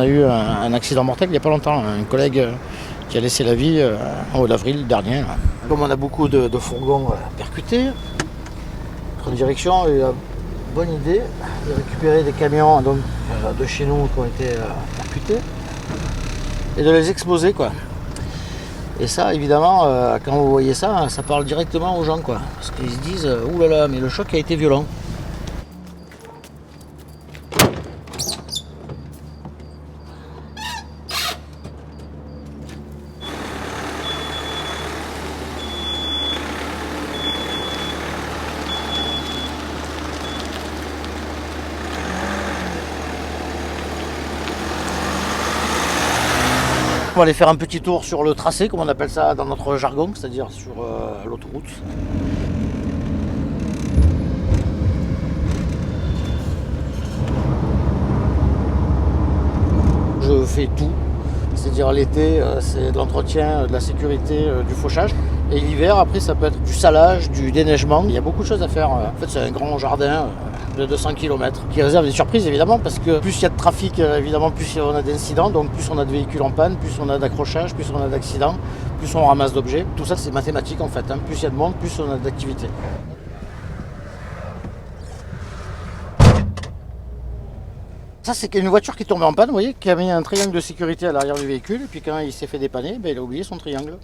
a eu un accident mortel il n'y a pas longtemps, un collègue qui a laissé la vie en haut d'avril dernier. Là. Comme on a beaucoup de fourgons percutés, notre direction a eu la bonne idée de récupérer des camions donc, de chez nous qui ont été percutés et de les exposer quoi. Et ça évidemment quand vous voyez ça, ça parle directement aux gens quoi. Parce qu'ils se disent ouh là là mais le choc a été violent. On va aller faire un petit tour sur le tracé, comme on appelle ça dans notre jargon, c'est-à-dire sur l'autoroute. Je fais tout, c'est-à-dire l'été, c'est de l'entretien, de la sécurité, du fauchage. Et l'hiver, après, ça peut être du salage, du déneigement. Il y a beaucoup de choses à faire. En fait, c'est un grand jardin de 200 km qui réserve des surprises, évidemment, parce que plus il y a de trafic, évidemment, plus on a d'incidents. Donc, plus on a de véhicules en panne, plus on a d'accrochages, plus on a d'accidents, plus on ramasse d'objets. Tout ça, c'est mathématique, en fait. Plus il y a de monde, plus on a d'activité. Ça, c'est une voiture qui est tombée en panne, vous voyez, qui a mis un triangle de sécurité à l'arrière du véhicule. Et puis, quand il s'est fait dépanner, il a oublié son triangle.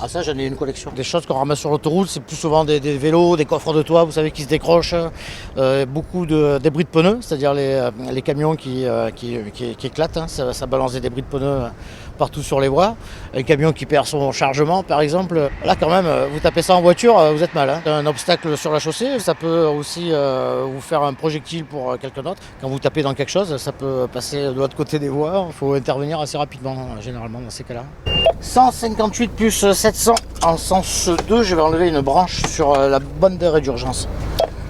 Ah ça j'en ai une collection. Des choses qu'on ramasse sur l'autoroute, c'est plus souvent des vélos, des coffres de toit, vous savez, qui se décrochent, beaucoup de débris de pneus, c'est-à-dire les camions qui éclatent, hein, ça balance des débris de pneus partout sur les voies. Un camion qui perd son chargement par exemple, là quand même, vous tapez ça en voiture, vous êtes mal. Hein. Un obstacle sur la chaussée, ça peut aussi vous faire un projectile pour quelqu'un d'autre. Quand vous tapez dans quelque chose, ça peut passer de l'autre côté des voies, il faut intervenir assez rapidement généralement dans ces cas-là. 158 plus 700 en sens 2, je vais enlever une branche sur la bande d'arrêt d'urgence.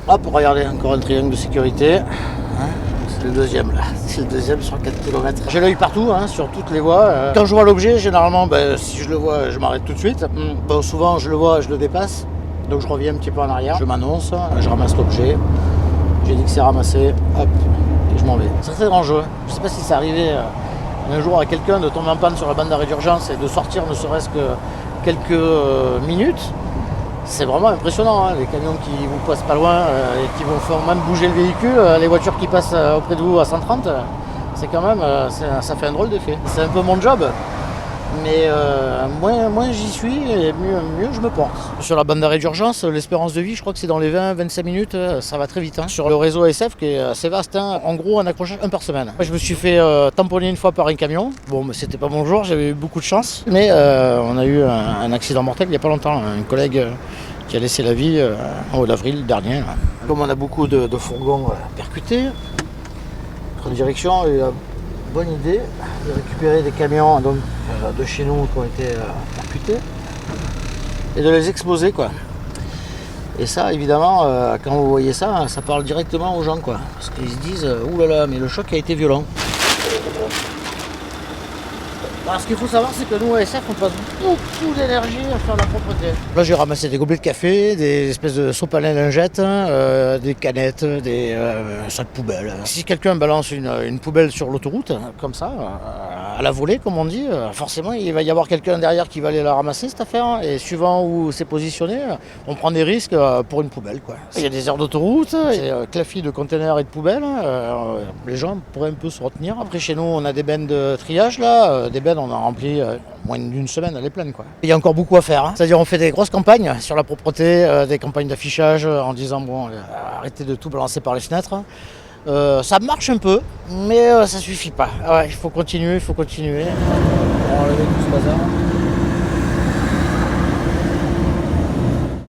Hop, regardez, encore un triangle de sécurité. Hein, c'est le deuxième là, c'est le deuxième sur 4 km. J'ai l'œil partout, hein, sur toutes les voies. Quand je vois l'objet, généralement, si je le vois, je m'arrête tout de suite. Bon, souvent, je le vois, je le dépasse. Donc je reviens un petit peu en arrière, je m'annonce, je ramasse l'objet. J'ai dit que c'est ramassé, hop, et je m'en vais. C'est très dangereux. Je ne sais pas si c'est arrivé un jour à quelqu'un de tomber en panne sur la bande d'arrêt d'urgence et de sortir ne serait-ce que quelques minutes. C'est vraiment impressionnant, hein, les camions qui vous passent pas loin et qui vont faire même bouger le véhicule, les voitures qui passent auprès de vous à 130, c'est quand même, ça fait un drôle d'effet. C'est un peu mon job, mais moins j'y suis et mieux je me porte. Sur la bande d'arrêt d'urgence, l'espérance de vie, je crois que c'est dans les 20-25 minutes, ça va très vite. Hein. Sur le réseau ASF qui est assez vaste, hein, en gros un accrochage un par semaine. Je me suis fait tamponner une fois par un camion, bon mais c'était pas mon jour, j'avais eu beaucoup de chance, mais on a eu un accident mortel il n'y a pas longtemps, un collègue qui a laissé la vie en haut d'avril dernier. Là. Comme on a beaucoup de fourgons percutés, notre direction a eu la bonne idée de récupérer des camions donc, de chez nous qui ont été percutés et de les exposer quoi. Et ça évidemment quand vous voyez ça, ça parle directement aux gens quoi. Parce qu'ils se disent ouh là là mais le choc a été violent. Alors, ce qu'il faut savoir, c'est que nous, à ASF, on passe beaucoup d'énergie à faire la propreté. Là, j'ai ramassé des gobelets de café, des espèces de sopalins lingettes, des canettes, des sacs poubelles. Si quelqu'un balance une poubelle sur l'autoroute, comme ça, à la volée, comme on dit, forcément, il va y avoir quelqu'un derrière qui va aller la ramasser, cette affaire. Et suivant où c'est positionné, on prend des risques pour une poubelle, quoi. Il y a des aires d'autoroute, des clafis de containers et de poubelles. Les gens pourraient un peu se retenir. Après, chez nous, on a des bennes de triage, là, des bennes on a rempli moins d'une semaine, elle est pleine quoi. Il y a encore beaucoup à faire, hein. C'est-à-dire on fait des grosses campagnes sur la propreté, des campagnes d'affichage en disant bon arrêtez de tout balancer par les fenêtres. Ça marche un peu, mais ça suffit pas. Ouais, il faut continuer, On va enlever tout ce bazar.